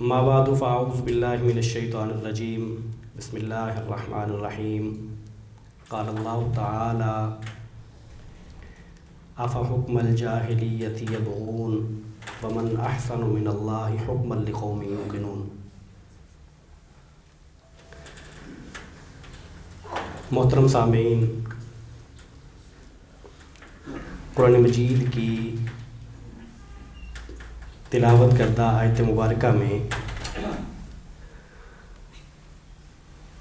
ما بعد فاعوذ باللہ من الشیطان الرجیم بسم اللہ الرحمن الرحیم قال اللہ تعالی افحکم الجاہلیۃ یبغون ومن احسن من اللہ حکما لقوم یوقنون۔ محترم سامعین، قرآن مجید کی تلاوت کردہ آیت مبارکہ میں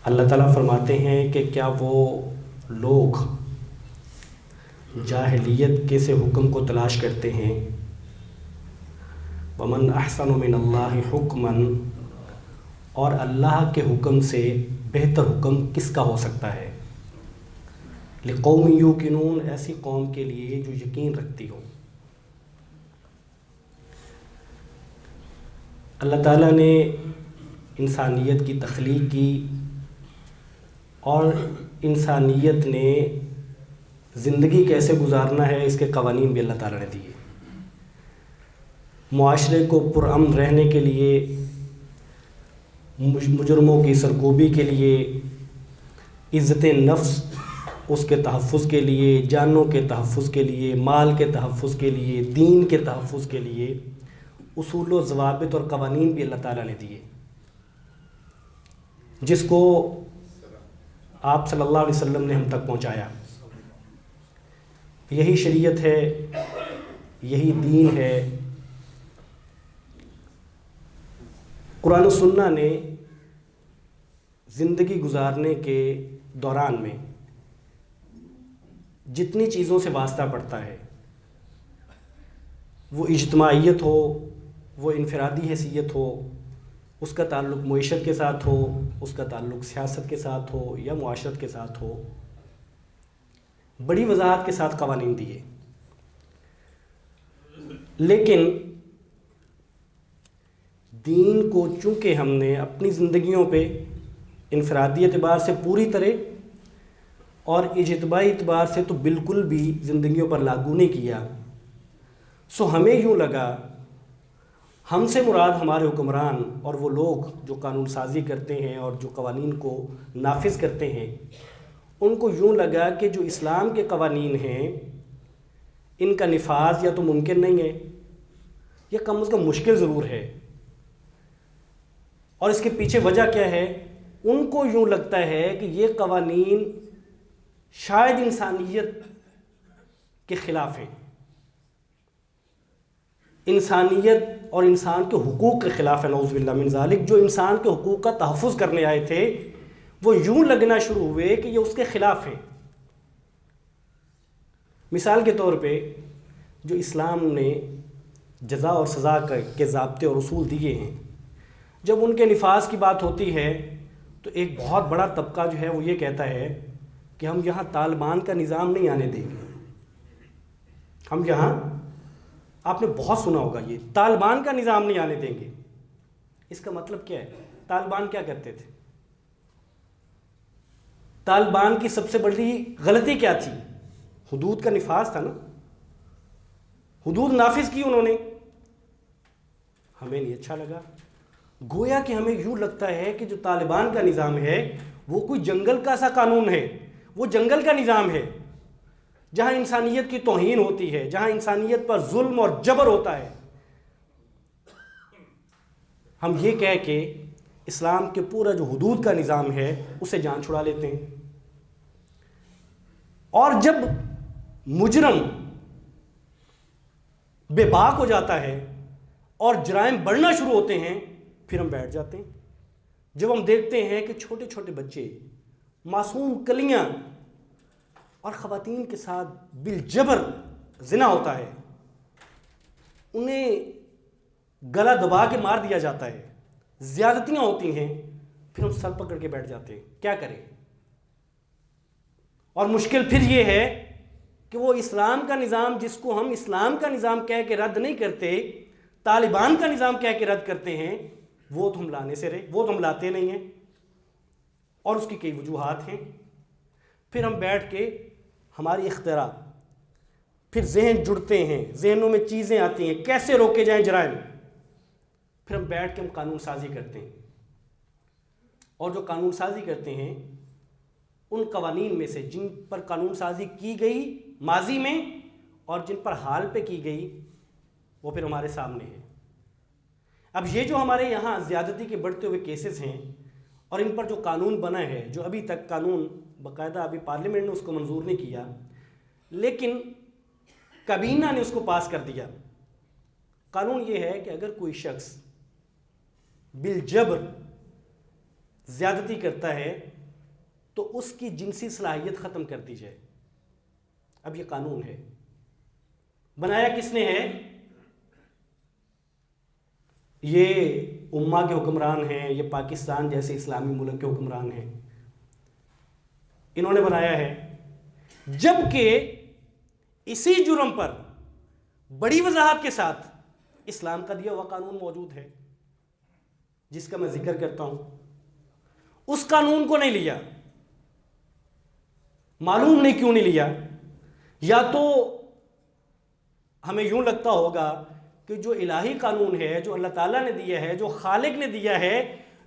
اللہ تعالیٰ فرماتے ہیں کہ کیا وہ لوگ جاہلیت کے سے حکم کو تلاش کرتے ہیں، ومن احسن من اللہ حکما، اور اللہ کے حکم سے بہتر حکم کس کا ہو سکتا ہے، لقوم یوقنون، ایسی قوم کے لیے جو یقین رکھتی ہو۔ اللہ تعالیٰ نے انسانیت کی تخلیق کی اور انسانیت نے زندگی کیسے گزارنا ہے اس کے قوانین بھی اللہ تعالیٰ نے دیے۔ معاشرے کو پرامن رہنے کے لیے، مجرموں کی سرکوبی کے لیے، عزت نفس اس کے تحفظ کے لیے، جانوں کے تحفظ کے لیے، مال کے تحفظ کے لیے، دین کے تحفظ کے لیے اصول و ضوابط اور قوانین بھی اللہ تعالیٰ نے دیے، جس کو آپ صلی اللہ علیہ وسلم نے ہم تک پہنچایا۔ یہی شریعت ہے، یہی دین ہے۔ قرآن و سنہ نے زندگی گزارنے کے دوران میں جتنی چیزوں سے واسطہ پڑتا ہے، وہ اجتماعیت ہو، وہ انفرادی حیثیت ہو، اس کا تعلق معیشت کے ساتھ ہو، اس کا تعلق سیاست کے ساتھ ہو یا معاشرت کے ساتھ ہو، بڑی وضاحت کے ساتھ قوانین دیے۔ لیکن دین کو چونکہ ہم نے اپنی زندگیوں پہ انفرادی اعتبار سے پوری طرح اور اجتماعی اعتبار سے تو بالکل بھی زندگیوں پر لاگو نہیں کیا، سو ہمیں یوں لگا ہم سے مراد ہمارے حکمران اور وہ لوگ جو قانون سازی کرتے ہیں اور جو قوانین کو نافذ کرتے ہیں، ان کو یوں لگا کہ جو اسلام کے قوانین ہیں ان کا نفاذ یا تو ممکن نہیں ہے یا کم از کم مشکل ضرور ہے۔ اور اس کے پیچھے وجہ کیا ہے؟ ان کو یوں لگتا ہے کہ یہ قوانین شاید انسانیت کے خلاف ہیں، انسانیت اور انسان کے حقوق کے خلاف ہے، نعوذ باللہ من ذالک۔ جو انسان کے حقوق کا تحفظ کرنے آئے تھے وہ یوں لگنا شروع ہوئے کہ یہ اس کے خلاف ہے۔ مثال کے طور پہ جو اسلام نے جزا اور سزا کے ضابطے اور اصول دیے ہیں، جب ان کے نفاذ کی بات ہوتی ہے تو ایک بہت بڑا طبقہ جو ہے وہ یہ کہتا ہے کہ ہم یہاں طالبان کا نظام نہیں آنے دیں گے، ہم یہاں، آپ نے بہت سنا ہوگا یہ، طالبان کا نظام نہیں آنے دیں گے۔ اس کا مطلب کیا ہے؟ طالبان کیا کرتے تھے؟ طالبان کی سب سے بڑی غلطی کیا تھی؟ حدود کا نفاذ تھا نا، حدود نافذ کی انہوں نے، ہمیں نہیں اچھا لگا۔ گویا کہ ہمیں یوں لگتا ہے کہ جو طالبان کا نظام ہے وہ کوئی جنگل کا سا قانون ہے، وہ جنگل کا نظام ہے جہاں انسانیت کی توہین ہوتی ہے، جہاں انسانیت پر ظلم اور جبر ہوتا ہے۔ ہم یہ کہہ کے اسلام کے پورا جو حدود کا نظام ہے اسے جان چھڑا لیتے ہیں، اور جب مجرم بے باک ہو جاتا ہے اور جرائم بڑھنا شروع ہوتے ہیں پھر ہم بیٹھ جاتے ہیں۔ جب ہم دیکھتے ہیں کہ چھوٹے چھوٹے بچے، معصوم کلیاں اور خواتین کے ساتھ بالجبر زنا ہوتا ہے، انہیں گلا دبا کے مار دیا جاتا ہے، زیادتیاں ہوتی ہیں، پھر ہم سر پکڑ کے بیٹھ جاتے ہیں، کیا کریں؟ اور مشکل پھر یہ ہے کہ وہ اسلام کا نظام جس کو ہم اسلام کا نظام کہہ کے رد نہیں کرتے، طالبان کا نظام کہہ کے رد کرتے ہیں، وہ تو ہم لانے سے رہے، وہ تو ہم لاتے نہیں ہیں، اور اس کی کئی وجوہات ہیں۔ پھر ہم بیٹھ کے ہماری اختراع، پھر ذہن جڑتے ہیں، ذہنوں میں چیزیں آتی ہیں، کیسے روکے جائیں جرائم، پھر ہم بیٹھ کے ہم قانون سازی کرتے ہیں، اور جو قانون سازی کرتے ہیں ان قوانین میں سے جن پر قانون سازی کی گئی ماضی میں اور جن پر حال پہ کی گئی وہ پھر ہمارے سامنے ہے۔ اب یہ جو ہمارے یہاں زیادتی کے بڑھتے ہوئے کیسز ہیں اور ان پر جو قانون بنا ہے، جو ابھی تک قانون باقاعدہ ابھی پارلیمنٹ نے اس کو منظور نہیں کیا لیکن کابینہ نے اس کو پاس کر دیا۔ قانون یہ ہے کہ اگر کوئی شخص بالجبر زیادتی کرتا ہے تو اس کی جنسی صلاحیت ختم کر دی جائے۔ اب یہ قانون ہے، بنایا کس نے ہے؟ یہ امہ کے حکمران ہیں، یہ پاکستان جیسے اسلامی ملک کے حکمران ہیں، انہوں نے بنایا ہے، جبکہ اسی جرم پر بڑی وضاحت کے ساتھ اسلام کا دیا ہوا قانون موجود ہے جس کا میں ذکر کرتا ہوں۔ اس قانون کو نہیں لیا، معلوم نہیں کیوں نہیں لیا۔ یا تو ہمیں یوں لگتا ہوگا کہ جو الہی قانون ہے، جو اللہ تعالیٰ نے دیا ہے، جو خالق نے دیا ہے،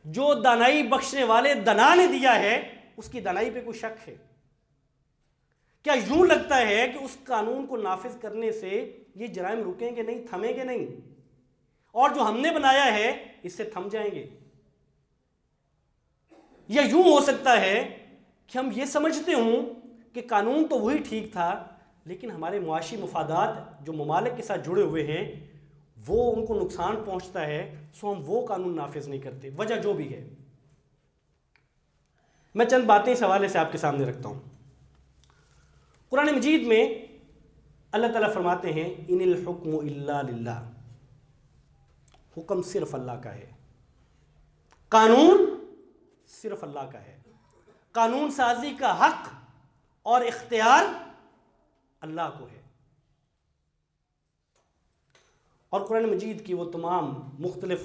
جو دانائی بخشنے والے دنا نے دیا ہے، اس کی دانائی پہ کوئی شک ہے۔ کیا یوں لگتا ہے کہ اس قانون کو نافذ کرنے سے یہ جرائم رکیں گے نہیں، تھمیں گے نہیں، اور جو ہم نے بنایا ہے اس سے تھم جائیں گے؟ یا یوں ہو سکتا ہے کہ ہم یہ سمجھتے ہوں کہ قانون تو وہی ٹھیک تھا لیکن ہمارے معاشی مفادات جو ممالک کے ساتھ جڑے ہوئے ہیں وہ ان کو نقصان پہنچتا ہے، سو ہم وہ قانون نافذ نہیں کرتے، وجہ جو بھی ہے۔ میں چند باتیں اس حوالے سے آپ کے سامنے رکھتا ہوں۔ قرآن مجید میں اللہ تعالیٰ فرماتے ہیں ان الحکم الا للہ، حکم صرف اللہ کا ہے، قانون صرف اللہ کا ہے، قانون سازی کا حق اور اختیار اللہ کو ہے۔ اور قرآن مجید کی وہ تمام مختلف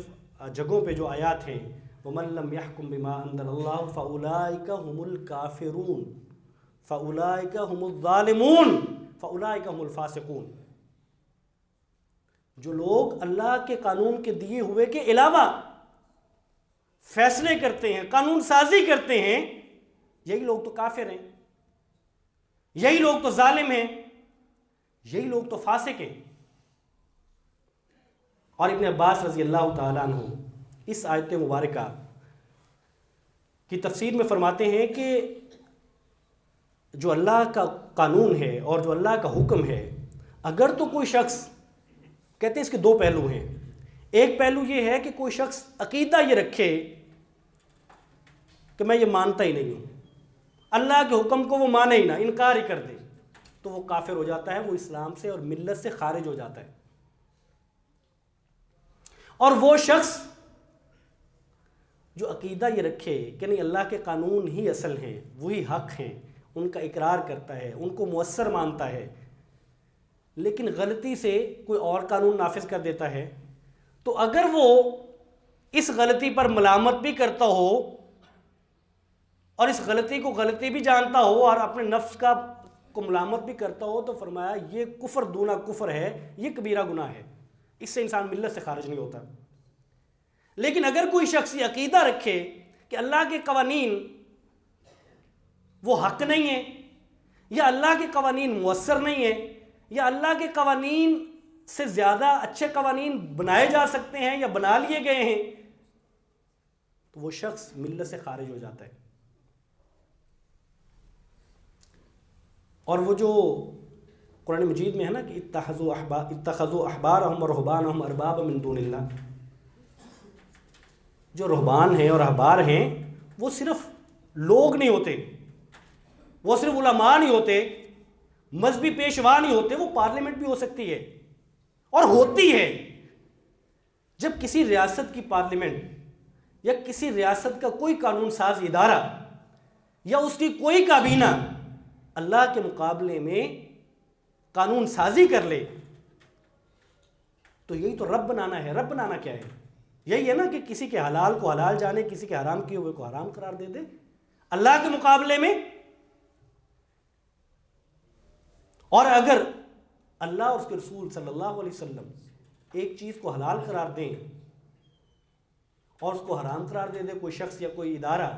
جگہوں پہ جو آیات ہیں وَمَن لَّمْ يَحْكُم بِمَا أَنزَلَ اللَّهُ فَأُولَٰئِكَ هُمُ الْكَافِرُونَ فَأُولَٰئِكَ هُمُ الظَّالِمُونَ فَأُولَٰئِكَ هُمُ الْفَاسِقُونَ۔ جو لوگ اللہ کے قانون کے دیے ہوئے کے علاوہ فیصلے کرتے ہیں، قانون سازی کرتے ہیں، یہی لوگ تو کافر ہیں، یہی لوگ تو ظالم ہیں، یہی لوگ تو فاسق ہیں۔ اور ابن عباس رضی اللہ تعالیٰ عنہ اس آیت مبارکہ کی تفسیر میں فرماتے ہیں کہ جو اللہ کا قانون ہے اور جو اللہ کا حکم ہے، اگر تو کوئی شخص، کہتے ہیں اس کے دو پہلو ہیں، ایک پہلو یہ ہے کہ کوئی شخص عقیدہ یہ رکھے کہ میں یہ مانتا ہی نہیں ہوں، اللہ کے حکم کو وہ مانے ہی نہ، انکار ہی کر دے، تو وہ کافر ہو جاتا ہے، وہ اسلام سے اور ملت سے خارج ہو جاتا ہے۔ اور وہ شخص جو عقیدہ یہ رکھے کہ نہیں اللہ کے قانون ہی اصل ہیں، وہی حق ہیں، ان کا اقرار کرتا ہے، ان کو مؤثر مانتا ہے، لیکن غلطی سے کوئی اور قانون نافذ کر دیتا ہے، تو اگر وہ اس غلطی پر ملامت بھی کرتا ہو اور اس غلطی کو غلطی بھی جانتا ہو اور اپنے نفس کو ملامت بھی کرتا ہو، تو فرمایا یہ کفر دونا کفر ہے، یہ کبیرہ گناہ ہے، اس سے انسان ملت سے خارج نہیں ہوتا۔ لیکن اگر کوئی شخص یہ عقیدہ رکھے کہ اللہ کے قوانین وہ حق نہیں ہیں، یا اللہ کے قوانین مؤثر نہیں ہیں، یا اللہ کے قوانین سے زیادہ اچھے قوانین بنائے جا سکتے ہیں یا بنا لیے گئے ہیں، تو وہ شخص ملت سے خارج ہو جاتا ہے۔ اور وہ جو قرآن مجید میں ہے نا کہ اتخذوا احبارهم ورهبانهم اربابا من دون اللہ، جو رہبان ہیں اور احبار ہیں وہ صرف لوگ نہیں ہوتے، وہ صرف علماء نہیں ہوتے، مذہبی پیشوا نہیں ہوتے، وہ پارلیمنٹ بھی ہو سکتی ہے اور ہوتی ہے۔ جب کسی ریاست کی پارلیمنٹ یا کسی ریاست کا کوئی قانون ساز ادارہ یا اس کی کوئی کابینہ اللہ کے مقابلے میں قانون سازی کر لے تو یہی تو رب بنانا ہے۔ رب بنانا کیا ہے؟ یہی ہے نا کہ کسی کے حلال کو حلال جانے، کسی کے حرام کیے ہوئے کو حرام قرار دے دے اللہ کے مقابلے میں۔ اور اگر اللہ اور اس کے رسول صلی اللہ علیہ وسلم ایک چیز کو حلال قرار دیں اور اس کو حرام قرار دے دے کوئی شخص یا کوئی ادارہ،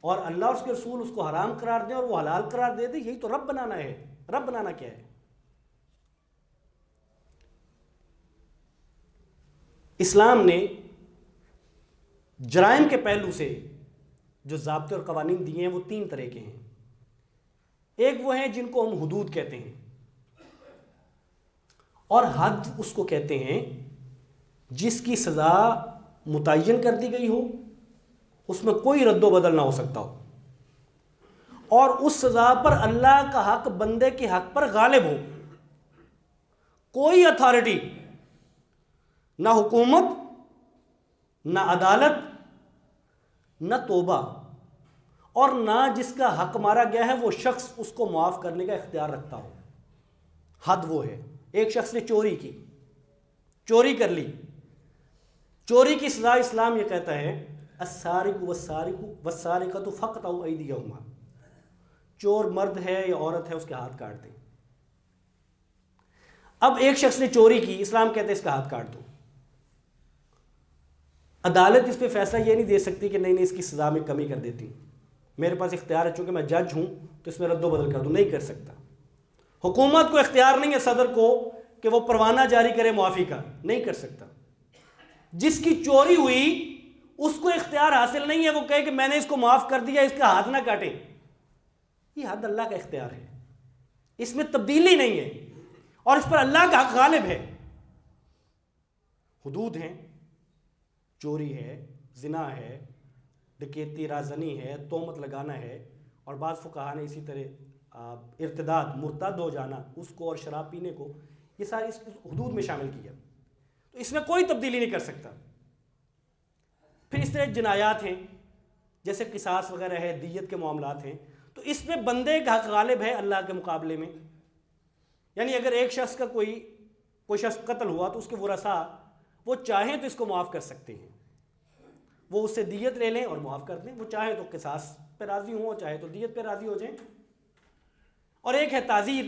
اور اللہ اور اس کے رسول اس کو حرام قرار دیں اور وہ حلال قرار دے دے، یہی تو رب بنانا ہے۔ رب بنانا کیا ہے؟ اسلام نے جرائم کے پہلو سے جو ضابطے اور قوانین دیے ہیں وہ 3 طرح کے ہیں۔ ایک وہ ہیں جن کو ہم حدود کہتے ہیں، اور حد اس کو کہتے ہیں جس کی سزا متعین کر دی گئی ہو، اس میں کوئی رد و بدل نہ ہو سکتا ہو، اور اس سزا پر اللہ کا حق بندے کے حق پر غالب ہو۔ کوئی اتھارٹی، نہ حکومت، نہ عدالت، نہ توبہ، اور نہ جس کا حق مارا گیا ہے وہ شخص اس کو معاف کرنے کا اختیار رکھتا ہو۔ حد وہ ہے، ایک شخص نے چوری کی، چوری کر لی، چوری کی سزا اسلام یہ کہتا ہے السارق والسارقۃ فاقطعوا ایدیہما، چور مرد ہے یا عورت ہے اس کے ہاتھ کاٹ دیں۔ اب ایک شخص نے چوری کی، اسلام کہتا ہے اس کا ہاتھ کاٹ دو۔ عدالت اس پہ فیصلہ یہ نہیں دے سکتی کہ نہیں اس کی سزا میں کمی کر دیتی ہوں، میرے پاس اختیار ہے، چونکہ میں جج ہوں تو اس میں رد و بدل کر دوں، نہیں کر سکتا۔ حکومت کو اختیار نہیں ہے صدر کو کہ وہ پروانہ جاری کرے معافی کا، نہیں کر سکتا۔ جس کی چوری ہوئی اس کو اختیار حاصل نہیں ہے وہ کہے کہ میں نے اس کو معاف کر دیا، اس کا ہاتھ نہ کاٹیں۔ یہ حد اللہ کا اختیار ہے، اس میں تبدیلی نہیں ہے، اور اس پر اللہ کا حق غالب ہے۔ حدود ہیں، چوری ہے، زنا ہے، ڈکیتی رازنی ہے، تہمت لگانا ہے، اور بعض فقہا نے اسی طرح ارتداد، مرتد ہو جانا اس کو، اور شراب پینے کو، یہ سارے اس حدود میں شامل کیا، تو اس میں کوئی تبدیلی نہیں کر سکتا۔ پھر اس طرح جنایات ہیں جیسے قصاص وغیرہ ہے، دیت کے معاملات ہیں، تو اس میں بندے کا حق غالب ہے اللہ کے مقابلے میں۔ یعنی اگر ایک شخص کا کوئی شخص قتل ہوا تو اس کے ورثاء وہ چاہیں تو اس کو معاف کر سکتے ہیں، وہ اس سے دیت لے لیں اور معاف کر دیں، وہ چاہے تو قصاص پہ راضی ہوں، چاہے تو دیت پہ راضی ہو جائیں۔ اور ایک ہے تعزیر۔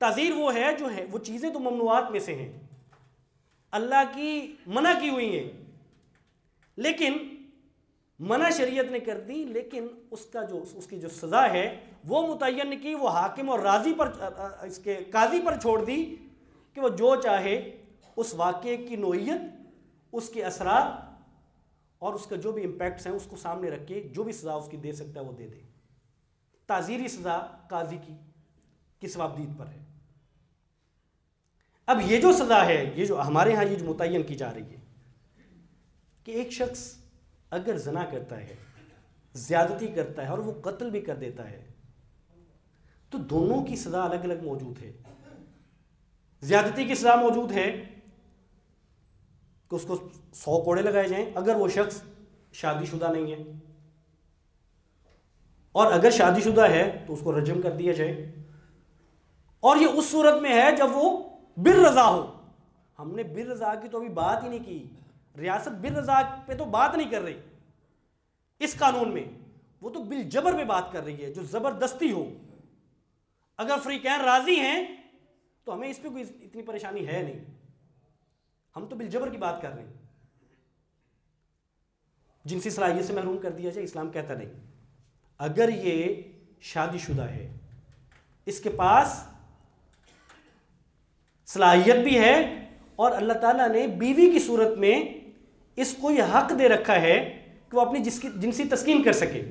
تعزیر وہ ہے جو ہے وہ چیزیں تو ممنوعات میں سے ہیں، اللہ کی منع کی ہوئی ہیں، لیکن منع شریعت نے کر دی، لیکن اس کی جو سزا ہے وہ متعین نہیں کی، وہ حاکم اور راضی پر، اس کے قاضی پر چھوڑ دی کہ وہ جو چاہے اس واقعے کی نوعیت، اس کے اثرات اور اس کا جو بھی امپیکٹس ہیں اس کو سامنے رکھ کے جو بھی سزا اس کی دے سکتا ہے وہ دے دے۔ تعزیری سزا قاضی کی ثوابدید پر ہے۔ اب یہ جو سزا ہے، یہ جو ہمارے ہاں یہ جو متعین کی جا رہی ہے کہ ایک شخص اگر زنا کرتا ہے، زیادتی کرتا ہے اور وہ قتل بھی کر دیتا ہے، تو دونوں کی سزا الگ الگ موجود ہے۔ زیادتی کی سزا موجود ہے کہ اس کو 100 کوڑے لگائے جائیں اگر وہ شخص شادی شدہ نہیں ہے، اور اگر شادی شدہ ہے تو اس کو رجم کر دیا جائے، اور یہ اس صورت میں ہے جب وہ بالرضا ہو۔ ہم نے بالرضا کی تو ابھی بات ہی نہیں کی، ریاست بالرضا پہ تو بات نہیں کر رہی اس قانون میں، وہ تو بالجبر پہ بات کر رہی ہے، جو زبردستی ہو۔ اگر فریقین راضی ہیں تو ہمیں اس پہ کوئی اتنی پریشانی ہے نہیں، ہم تو بالجبر کی بات کر رہے ہیں۔ جنسی صلاحیت سے محروم کر دیا جائے، اسلام کہتا نہیں۔ اگر یہ شادی شدہ ہے، اس کے پاس صلاحیت بھی ہے، اور اللہ تعالیٰ نے بیوی کی صورت میں اس کو یہ حق دے رکھا ہے کہ وہ اپنی جنسی تسکین کر سکے،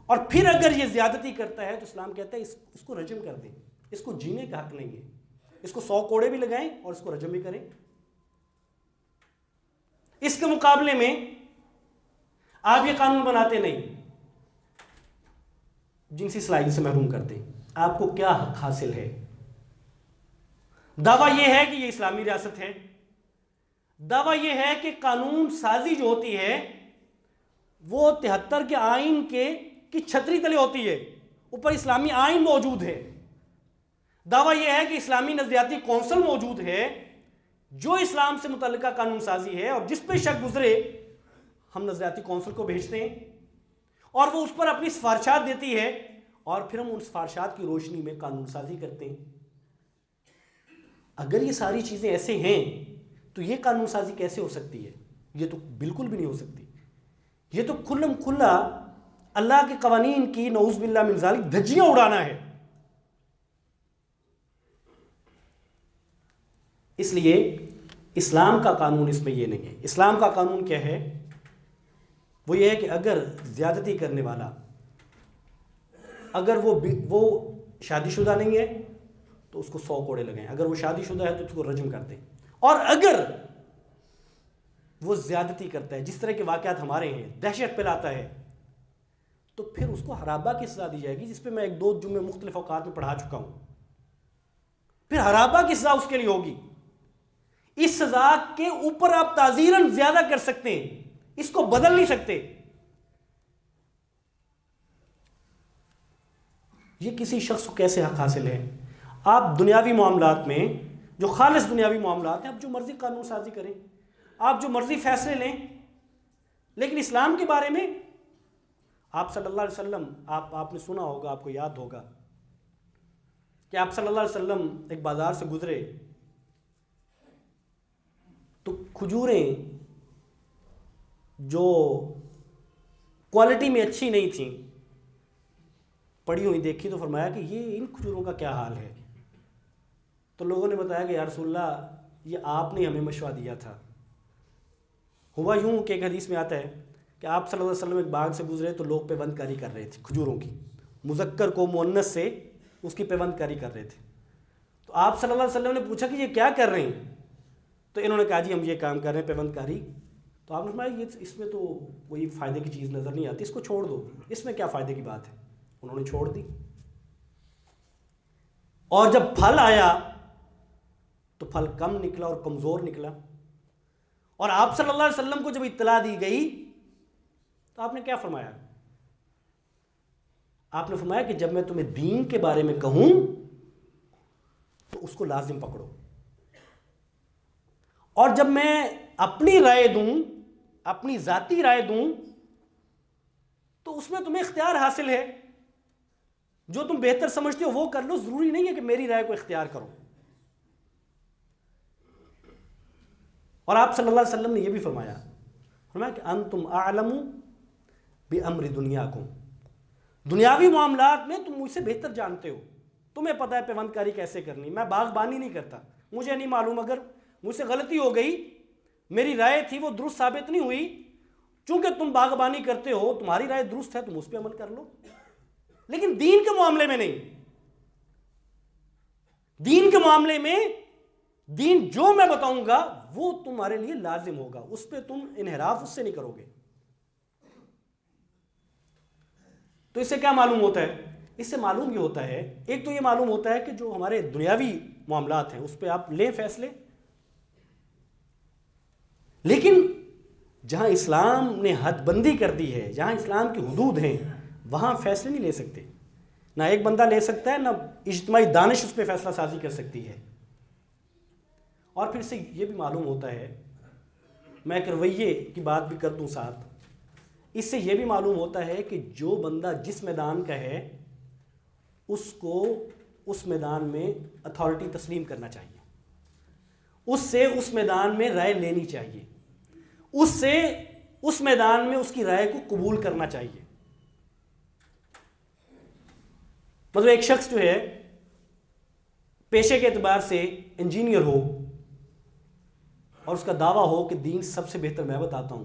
اور پھر اگر یہ زیادتی کرتا ہے تو اسلام کہتا ہے اس کو رجم کر دیں، اس کو جینے کا حق نہیں ہے، اس کو 100 کوڑے بھی لگائیں اور اس کو رجم بھی کریں۔ اس کے مقابلے میں آپ یہ قانون بناتے نہیں، جنسی صلاحیت سے محروم کر دیں، آپ کو کیا حق حاصل ہے؟ دعویٰ یہ ہے کہ یہ اسلامی ریاست ہے، دعویٰ یہ ہے کہ قانون سازی جو ہوتی ہے وہ 73 کے آئین کی چھتری تلے ہوتی ہے، اوپر اسلامی آئین موجود ہے۔ دعویٰ یہ ہے کہ اسلامی نظریاتی کونسل موجود ہے جو اسلام سے متعلقہ قانون سازی ہے، اور جس پہ شک گزرے ہم نظریاتی کونسل کو بھیجتے ہیں، اور وہ اس پر اپنی سفارشات دیتی ہے، اور پھر ہم ان سفارشات کی روشنی میں قانون سازی کرتے ہیں۔ اگر یہ ساری چیزیں ایسے ہیں تو یہ قانون سازی کیسے ہو سکتی ہے؟ یہ تو بالکل بھی نہیں ہو سکتی۔ یہ تو کھلم کھلا اللہ کے قوانین کی نعوذ باللہ من ذالک دھجیاں اڑانا ہے۔ اس لیے اسلام کا قانون اس میں یہ نہیں ہے۔ اسلام کا قانون کیا ہے؟ وہ یہ ہے کہ اگر زیادتی کرنے والا اگر وہ شادی شدہ نہیں ہے تو اس کو 100 کوڑے لگائیں، اگر وہ شادی شدہ ہے تو اس کو رجم کر دیں، اور اگر وہ زیادتی کرتا ہے، جس طرح کے واقعات ہمارے ہیں، دہشت پھیلاتا ہے، تو پھر اس کو حرابہ کی سزا دی جائے گی، جس پہ میں 1-2 جمعے مختلف اوقات میں پڑھا چکا ہوں۔ پھر حرابہ کی سزا اس کے لیے ہوگی۔ اس سزا کے اوپر آپ تعزیراً زیادہ کر سکتے ہیں، اس کو بدل نہیں سکتے۔ یہ کسی شخص کو کیسے حق حاصل ہے؟ آپ دنیاوی معاملات میں، جو خالص دنیاوی معاملات ہیں، آپ جو مرضی قانون سازی کریں، آپ جو مرضی فیصلے لیں، لیکن اسلام کے بارے میں آپ صلی اللہ علیہ وسلم، آپ نے سنا ہوگا، آپ کو یاد ہوگا کہ آپ صلی اللہ علیہ وسلم ایک بازار سے گزرے تو کھجوریں جو کوالٹی میں اچھی نہیں تھیں پڑی ہوئی دیکھی تو فرمایا کہ یہ ان کھجوروں کا کیا حال ہے؟ تو لوگوں نے بتایا کہ یا رسول اللہ، یہ آپ نے ہمیں مشورہ دیا تھا۔ ہوا یوں کہ ایک حدیث میں آتا ہے کہ آپ صلی اللہ علیہ وسلم ایک باغ سے گزرے تو لوگ پیوند کاری کر رہے تھے کھجوروں کی، مذکر کو مؤنث سے اس کی پیوند کاری کر رہے تھے۔ تو آپ صلی اللہ علیہ وسلم نے پوچھا کہ یہ کیا کر رہے ہیں؟ تو انہوں نے کہا جی ہم یہ کام کر رہے ہیں، پیوند کاری۔ تو آپ نے فرمایا یہ اس میں تو کوئی فائدے کی چیز نظر نہیں آتی، اس کو چھوڑ دو، اس میں کیا فائدے کی بات ہے؟ انہوں نے چھوڑ دی، اور جب پھل آیا تو پھل کم نکلا اور کمزور نکلا، اور آپ صلی اللہ علیہ وسلم کو جب اطلاع دی گئی تو آپ نے کیا فرمایا؟ آپ نے فرمایا کہ جب میں تمہیں دین کے بارے میں کہوں تو اس کو لازم پکڑو، اور جب میں اپنی رائے دوں، اپنی ذاتی رائے دوں، تو اس میں تمہیں اختیار حاصل ہے، جو تم بہتر سمجھتے ہو وہ کر لو، ضروری نہیں ہے کہ میری رائے کو اختیار کرو۔ اور آپ صلی اللہ علیہ وسلم نے یہ بھی فرمایا کہ انتم اعلم بامر دنیاکم، دنیاوی معاملات میں تم مجھ سے بہتر جانتے ہو، تمہیں پتہ ہے پیوند کاری کیسے کرنی۔ میں باغبانی نہیں کرتا، مجھے نہیں معلوم، اگر مجھ سے غلطی ہو گئی، میری رائے تھی وہ درست ثابت نہیں ہوئی، چونکہ تم باغبانی کرتے ہو، تمہاری رائے درست ہے، تم اس پہ عمل کر لو، لیکن دین کے معاملے میں نہیں۔ دین کے معاملے میں دین جو میں بتاؤں گا وہ تمہارے لیے لازم ہوگا، اس پہ تم انحراف اس سے نہیں کرو گے۔ تو اس سے کیا معلوم ہوتا ہے؟ اس سے معلوم یہ ہوتا ہے، ایک تو یہ معلوم ہوتا ہے کہ جو ہمارے دنیاوی معاملات ہیں اس پہ آپ لیں فیصلے، لیکن جہاں اسلام نے حد بندی کر دی ہے، جہاں اسلام کی حدود ہیں، وہاں فیصلے نہیں لے سکتے، نہ ایک بندہ لے سکتا ہے، نہ اجتماعی دانش اس پہ فیصلہ سازی کر سکتی ہے۔ اور پھر سے یہ بھی معلوم ہوتا ہے، میں ایک رویے کی بات بھی کر دوں ساتھ، اس سے یہ بھی معلوم ہوتا ہے کہ جو بندہ جس میدان کا ہے اس کو اس میدان میں اتھارٹی تسلیم کرنا چاہیے، اس سے اس میدان میں رائے لینی چاہیے، اس سے اس میدان میں اس کی رائے کو قبول کرنا چاہیے۔ مطلب ایک شخص جو ہے پیشے کے اعتبار سے انجینئر ہو اور اس کا دعویٰ ہو کہ دین سب سے بہتر میں بتاتا ہوں،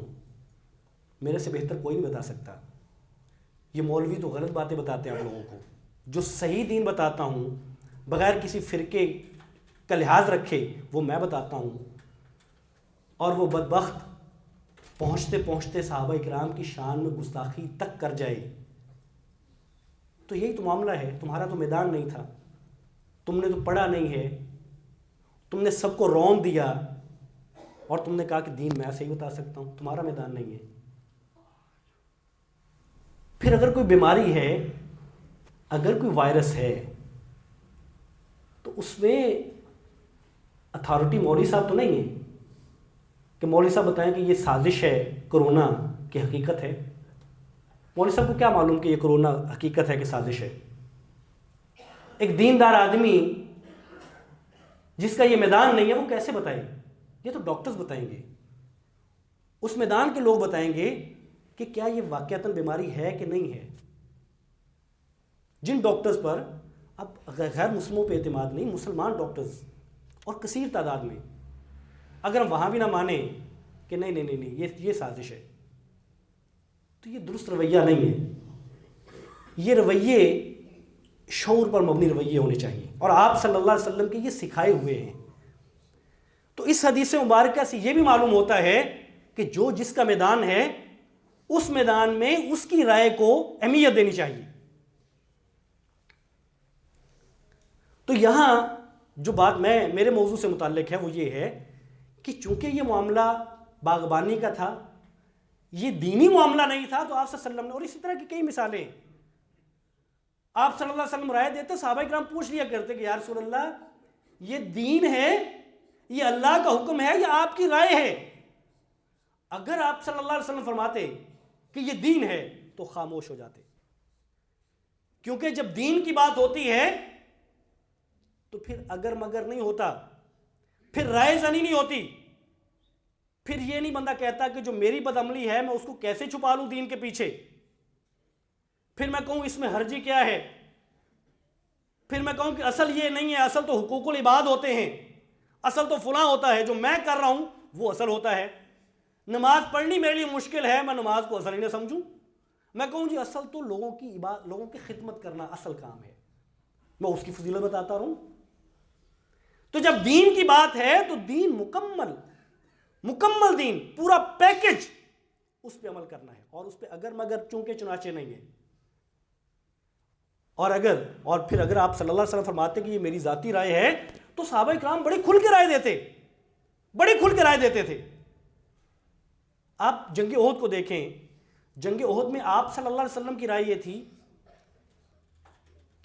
میرے سے بہتر کوئی نہیں بتا سکتا، یہ مولوی تو غلط باتیں بتاتے ہیں آپ لوگوں کو، جو صحیح دین بتاتا ہوں بغیر کسی فرقے کا لحاظ رکھے وہ میں بتاتا ہوں، اور وہ بدبخت پہنچتے پہنچتے صحابہ اکرام کی شان میں گستاخی تک کر جائے، تو یہی تو معاملہ ہے۔ تمہارا تو میدان نہیں تھا، تم نے تو پڑھا نہیں ہے، تم نے سب کو رون دیا اور تم نے کہا کہ دین میں صحیح بتا سکتا ہوں، تمہارا میدان نہیں ہے۔ پھر اگر کوئی بیماری ہے، اگر کوئی وائرس ہے، تو اس میں اتھارٹی مولوی صاحب تو نہیں ہے کہ مولوی صاحب بتائیں کہ یہ سازش ہے کرونا کی حقیقت ہے۔ مولوی صاحب کو کیا معلوم کہ یہ کرونا حقیقت ہے کہ سازش ہے؟ ایک دیندار آدمی جس کا یہ میدان نہیں ہے وہ کیسے بتائے؟ یہ تو ڈاکٹرز بتائیں گے، اس میدان کے لوگ بتائیں گے کہ کیا یہ واقعتاً بیماری ہے کہ نہیں ہے. جن ڈاکٹرز پر اب غیر مسلموں پہ اعتماد نہیں، مسلمان ڈاکٹرز اور کثیر تعداد میں، اگر ہم وہاں بھی نہ مانیں کہ نہیں یہ سازش ہے، تو یہ درست رویہ نہیں ہے. یہ رویے شعور پر مبنی رویے ہونے چاہیے، اور آپ صلی اللہ علیہ وسلم کے یہ سکھائے ہوئے ہیں. تو اس حدیث مبارکہ سے یہ بھی معلوم ہوتا ہے کہ جو جس کا میدان ہے اس میدان میں اس کی رائے کو اہمیت دینی چاہیے. تو یہاں جو بات میرے موضوع سے متعلق ہے وہ یہ ہے کہ چونکہ یہ معاملہ باغبانی کا تھا، یہ دینی معاملہ نہیں تھا، تو آپ صلی اللہ علیہ وسلم نے، اور اسی طرح کی کئی مثالیں، آپ صلی اللہ علیہ وسلم رائے دیتے، صحابہ کرام پوچھ لیا کرتے کہ یا رسول اللہ یہ دین ہے، یہ اللہ کا حکم ہے یا آپ کی رائے ہے؟ اگر آپ صلی اللہ علیہ وسلم فرماتے کہ یہ دین ہے تو خاموش ہو جاتے، کیونکہ جب دین کی بات ہوتی ہے تو پھر اگر مگر نہیں ہوتا، پھر رائے زنی نہیں ہوتی، پھر یہ نہیں بندہ کہتا کہ جو میری بدعملی ہے میں اس کو کیسے چھپا لوں دین کے پیچھے، پھر میں کہوں اس میں حرجی کیا ہے، پھر میں کہوں کہ اصل یہ نہیں ہے، اصل تو حقوق العباد ہوتے ہیں، اصل تو فلاں ہوتا ہے، جو میں کر رہا ہوں وہ اصل ہوتا ہے. نماز پڑھنی میرے لیے مشکل ہے، میں نماز کو اصل ہی نہ سمجھوں، میں کہوں جی اصل تو لوگوں کی خدمت کرنا اصل کام ہے، میں اس کی فضیلت بتاتا رہوں. تو جب دین کی بات ہے تو دین مکمل دین، پورا پیکج، اس پہ عمل کرنا ہے، اور اس پہ اگر مگر چونکہ چنانچہ نہیں ہے. اور پھر اگر آپ صلی اللہ علیہ وسلم فرماتے کہ یہ میری ذاتی رائے ہے تو صحابہ کرام بڑی کھل کے رائے دیتے تھے. آپ جنگ احد کو دیکھیں، جنگ احد میں آپ صلی اللہ علیہ وسلم کی رائے یہ تھی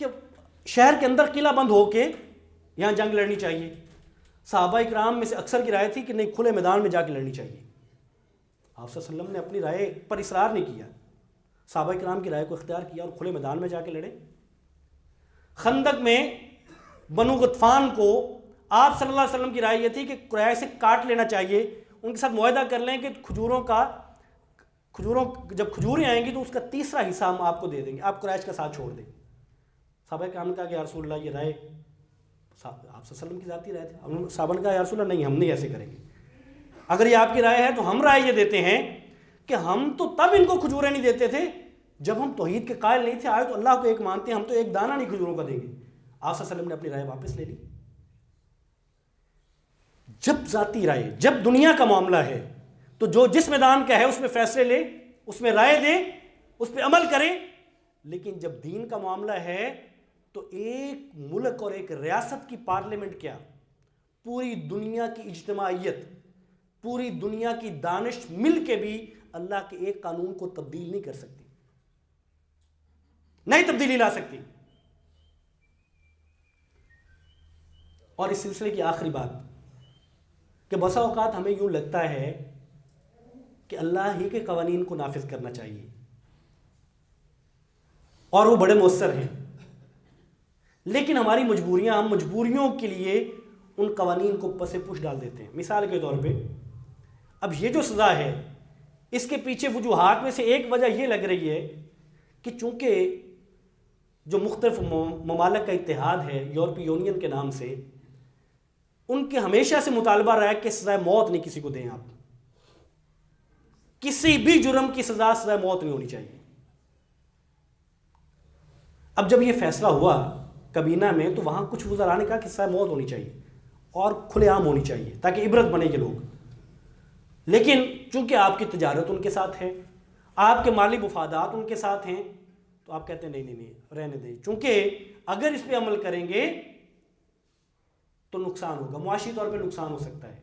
کہ شہر کے اندر قلعہ بند ہو کے یہاں جنگ لڑنی چاہیے. صحابہ کرام میں سے اکثر کی رائے تھی کہ نہیں، کھلے میدان میں جا کے لڑنی چاہیے. آپ صلی اللہ علیہ وسلم نے اپنی رائے پر اصرار نہیں کیا، صحابہ کرام کی رائے کو اختیار کیا اور کھلے میدان میں جا کے لڑے. خندق میں بنو غطفان کو آپ صلی اللہ علیہ وسلم کی رائے یہ تھی کہ قریش سے کاٹ لینا چاہیے، ان کے ساتھ معاہدہ کر لیں کہ جب کھجوریں آئیں گی تو اس کا تیسرا حصہ ہم آپ کو دے دیں گے، آپ قریش کا ساتھ چھوڑ دیں. صحابہ کرام نے کہا کہ یا رسول اللہ یہ رائے آپ صلی اللہ علیہ وسلم کی ذاتی رائے تھی. صحابہ نے کہا یا رسول اللہ نہیں، ہم نہیں ایسے کریں گے، اگر یہ آپ کی رائے ہے تو ہم رائے یہ دیتے ہیں کہ ہم تو تب ان کو کھجوریں نہیں دیتے تھے جب ہم توحید کے قائل نہیں تھے، آئے تو اللہ کو ایک مانتے ہیں، ہم تو ایک دانہ نہیں کھجوروں کا دیں گے. آپ صلی اللہ علیہ وسلم نے اپنی رائے واپس لے لی. جب ذاتی رائے، جب دنیا کا معاملہ ہے تو جو جس میدان کا ہے اس میں فیصلے لے، اس میں رائے دے، اس پہ عمل کرے. لیکن جب دین کا معاملہ ہے تو ایک ملک اور ایک ریاست کی پارلیمنٹ کیا، پوری دنیا کی اجتماعیت، پوری دنیا کی دانش مل کے بھی اللہ کے ایک قانون کو تبدیل نہیں کر سکتی، نہیں تبدیلی لا سکتی. اور اس سلسلے کی آخری بات کہ بسا اوقات ہمیں یوں لگتا ہے کہ اللہ ہی کے قوانین کو نافذ کرنا چاہیے اور وہ بڑے مؤثر ہیں، لیکن ہماری مجبوریاں، ہم مجبوریوں کے لیے ان قوانین کو پس پش ڈال دیتے ہیں. مثال کے طور پہ اب یہ جو سزا ہے اس کے پیچھے وجوہات میں سے ایک وجہ یہ لگ رہی ہے کہ چونکہ جو مختلف ممالک کا اتحاد ہے یورپی یونین کے نام سے، ان کے ہمیشہ سے مطالبہ رہا ہے کہ سزائے موت نہیں کسی کو دیں، آپ کسی بھی جرم کی سزا سزائے موت نہیں ہونی چاہیے. اب جب یہ فیصلہ ہوا کابینہ میں تو وہاں کچھ وزراء نے کہا کہ سزائے موت ہونی چاہیے اور کھلے عام ہونی چاہیے تاکہ عبرت بنے یہ لوگ. لیکن چونکہ آپ کی تجارت ان کے ساتھ ہے، آپ کے مالی مفادات ان کے ساتھ ہیں، تو آپ کہتے ہیں نہیں رہنے دیں، چونکہ اگر اس پہ عمل کریں گے تو نقصان ہوگا، معاشی طور پہ نقصان ہو سکتا ہے.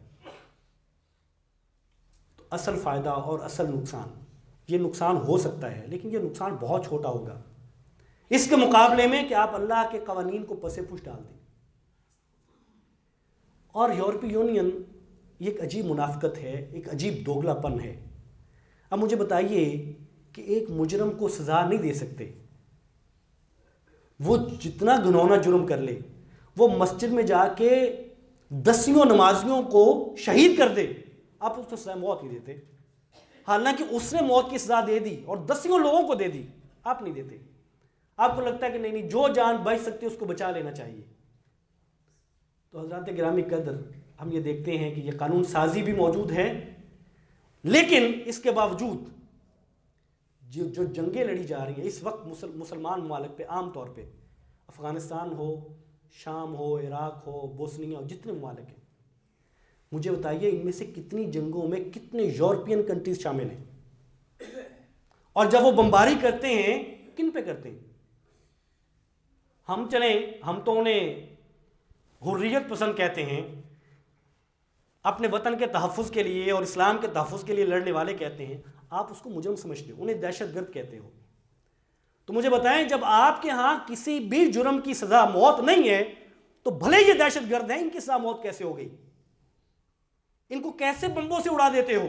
تو اصل فائدہ اور اصل نقصان، یہ نقصان ہو سکتا ہے لیکن یہ نقصان بہت چھوٹا ہوگا اس کے مقابلے میں کہ آپ اللہ کے قوانین کو پس پش ڈال دیں. اور یورپی یونین یہ ایک عجیب منافقت ہے، ایک عجیب دوگلا پن ہے. اب مجھے بتائیے کہ ایک مجرم کو سزا نہیں دے سکتے، وہ جتنا گھنونا جرم کر لے، وہ مسجد میں جا کے دسیوں نمازیوں کو شہید کر دے، آپ اس کو سزا موت نہیں دیتے. حالانکہ اس نے موت کی سزا دے دی اور دسیوں لوگوں کو دے دی، آپ نہیں دیتے. آپ کو لگتا ہے کہ نہیں جو جان بچ سکتی ہے اس کو بچا لینا چاہیے. تو حضرات گرامی قدر، ہم یہ دیکھتے ہیں کہ یہ قانون سازی بھی موجود ہے، لیکن اس کے باوجود جو جنگیں لڑی جا رہی ہیں اس وقت مسلمان ممالک پہ، عام طور پہ افغانستان ہو، شام ہو، عراق ہو، بوسنیا ہو، جتنے ممالک ہیں، مجھے بتائیے ان میں سے کتنی جنگوں میں کتنے یورپین کنٹریز شامل ہیں؟ اور جب وہ بمباری کرتے ہیں کن پہ کرتے ہیں؟ ہم تو انہیں حریت پسند کہتے ہیں، اپنے وطن کے تحفظ کے لیے اور اسلام کے تحفظ کے لیے لڑنے والے کہتے ہیں. آپ اس کو مجرم سمجھتے ہو، انہیں دہشت گرد کہتے ہو. تو مجھے بتائیں جب آپ کے ہاں کسی بھی جرم کی سزا موت نہیں ہے تو بھلے یہ دہشت گرد ہیں، ان کی سزا موت کیسے ہو گئی؟ ان کو کیسے بمبوں سے اڑا دیتے ہو؟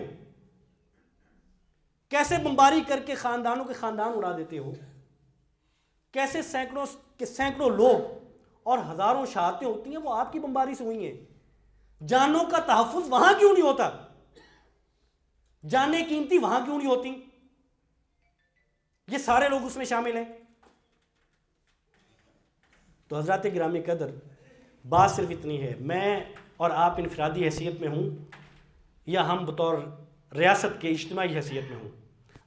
کیسے بمباری کر کے خاندانوں کے خاندان اڑا دیتے ہو؟ کیسے سینکڑوں لوگ اور ہزاروں شہادتیں ہوتی ہیں وہ آپ کی بمباری سے ہوئی ہیں؟ جانوں کا تحفظ وہاں کیوں نہیں ہوتا؟ جانیں قیمتی وہاں کیوں نہیں ہوتی؟ یہ سارے لوگ اس میں شامل ہیں. تو حضرات گرامی قدر، بات صرف اتنی ہے، میں اور آپ انفرادی حیثیت میں ہوں یا ہم بطور ریاست کے اجتماعی حیثیت میں ہوں،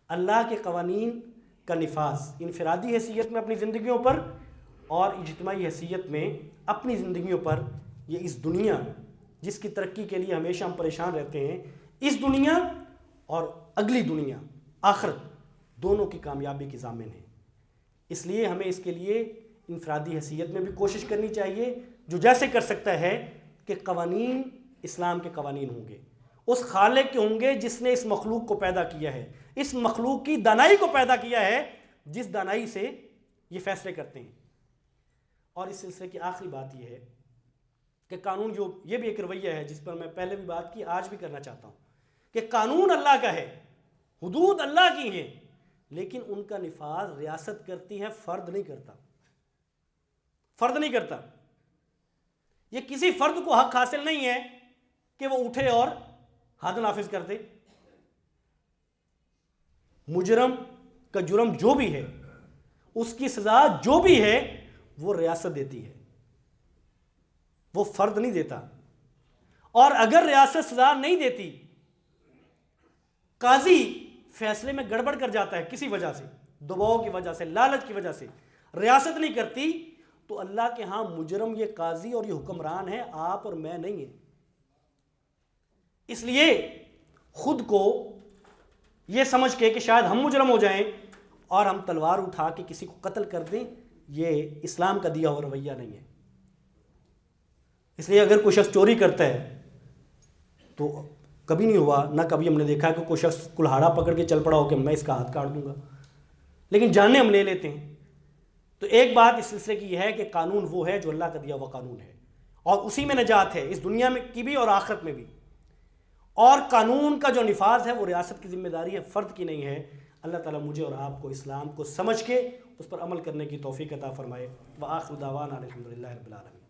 اللہ کے قوانین کا نفاذ انفرادی حیثیت میں اپنی زندگیوں پر اور اجتماعی حیثیت میں اپنی زندگیوں پر، یہ اس دنیا جس کی ترقی کے لیے ہمیشہ ہم پریشان رہتے ہیں، اس دنیا اور اگلی دنیا آخرت دونوں کی کامیابی کی ضامن ہے. اس لیے ہمیں اس کے لیے انفرادی حیثیت میں بھی کوشش کرنی چاہیے، جو جیسے کر سکتا ہے کہ قوانین اسلام کے قوانین ہوں گے، اس خالق کے ہوں گے جس نے اس مخلوق کو پیدا کیا ہے، اس مخلوق کی دانائی کو پیدا کیا ہے، جس دانائی سے یہ فیصلے کرتے ہیں. اور اس سلسلے کی آخری بات یہ ہے کہ قانون یہ بھی ایک رویہ ہے جس پر میں پہلے بھی بات کی، آج بھی کرنا چاہتا ہوں، کہ قانون اللہ کا ہے، حدود اللہ کی ہیں، لیکن ان کا نفاذ ریاست کرتی ہے، فرد نہیں کرتا. فرد نہیں کرتا. یہ کسی فرد کو حق حاصل نہیں ہے کہ وہ اٹھے اور حد نافذ کر دے. مجرم کا جرم جو بھی ہے، اس کی سزا جو بھی ہے، وہ ریاست دیتی ہے، وہ فرد نہیں دیتا. اور اگر ریاست سزا نہیں دیتی، قاضی فیصلے میں گڑبڑ کر جاتا ہے کسی وجہ سے، دباؤ کی وجہ سے، لالچ کی وجہ سے، ریاست نہیں کرتی، تو اللہ کے ہاں مجرم یہ قاضی اور یہ حکمران ہے، آپ اور میں نہیں ہیں. اس لیے خود کو یہ سمجھ کے کہ شاید ہم مجرم ہو جائیں اور ہم تلوار اٹھا کے کسی کو قتل کر دیں، یہ اسلام کا دیا ہوا رویہ نہیں ہے. اس لیے اگر کوئی شخص چوری کرتا ہے تو کبھی نہیں ہوا، نہ کبھی ہم نے دیکھا کہ کوئی شخص کلہاڑا پکڑ کے چل پڑا ہو کہ میں اس کا ہاتھ کاٹ دوں گا، لیکن جانیں ہم لے لیتے ہیں. تو ایک بات اس سلسلے کی یہ ہے کہ قانون وہ ہے جو اللہ کا دیا ہوا قانون ہے، اور اسی میں نجات ہے، اس دنیا میں کی بھی اور آخرت میں بھی. اور قانون کا جو نفاذ ہے وہ ریاست کی ذمہ داری ہے، فرد کی نہیں ہے. اللہ تعالیٰ مجھے اور آپ کو اسلام کو سمجھ کے اس پر عمل کرنے کی توفیق عطا فرمائے. وآخر دعوانا الحمدللہ رب العالمین.